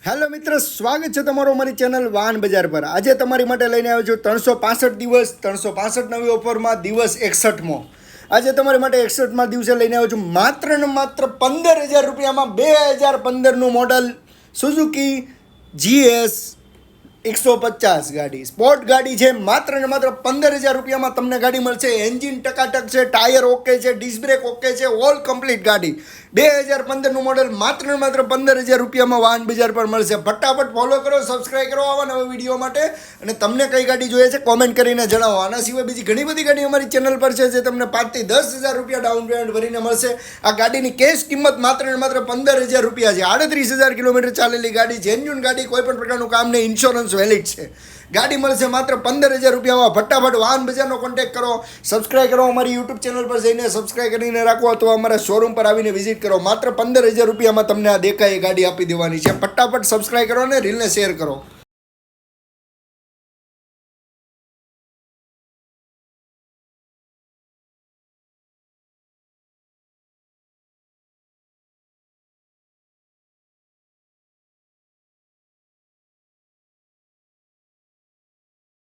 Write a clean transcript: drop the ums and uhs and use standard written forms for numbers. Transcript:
Hello મિત્ર, સ્વાગત છે તમારો અમારી ચેનલ વાહન બજાર પર. આજે તમારી માટે લઈને આવ્યો છું 365 દિવસ 365 નવી ઓફરમાં દિવસ 61મો. આજે તમારી માટે 61મા દિવસે લઈને આવ્યો છું માત્ર ને માત્ર 15,000 રૂપિયામાં 2015નું મોડલ સુઝુકી GS 150 ગાડી, સ્પોર્ટ ગાડી છે. માત્ર ને માત્ર 15,000 રૂપિયામાં તમને ગાડી મળશે. એન્જિન ટકાટક છે, ટાયર ઓકે છે, ડિસ્ક બ્રેક ઓકે છે, ઓલ કમ્પ્લીટ ગાડી. 2015નું મોડલ માત્ર ને માત્ર 15,000 રૂપિયામાં વાહન બજાર પર મળશે. ફટાફટ ફોલો કરો, સબસ્ક્રાઈબ કરો આવા નવા વિડીયો માટે. અને તમને કઈ ગાડી જોઈએ છે કોમેન્ટ કરીને જણાવો. આના સિવાય બીજી ઘણી બધી ગાડી અમારી ચેનલ પર છે જે તમને 5 થી 10,000 રૂપિયા ડાઉન પેમેન્ટ ભરીને મળશે. આ ગાડીની કેશ કિંમત માત્ર ને માત્ર 15,000 રૂપિયા છે. 38,000 કિલોમીટર ચાલેલી ગાડી, જેન્યુન ગાડી, કોઈ પણ પ્રકારનું કામ નહીં, ઇન્સ્યોરન્સ વેલિડ છે. ગાડી મળશે માત્ર 15,000 રૂપિયામાં. ફટાફટ વાહન બજારનો કોન્ટેક્ટ કરો, સબસ્ક્રાઈબ કરો, અમારી યુટ્યુબ ચેનલ પર જઈને સબસ્ક્રાઈબ કરીને રાખો અથવા અમારા શોરૂમ પર આવીને વિઝિટ કરો. માત્ર 15,000 રૂપિયામાં તમને આ દેખાય ગાડી આપી દેવાની છે. ફટાફટ સબસ્ક્રાઈબ કરો અને રીલને શેર કરો.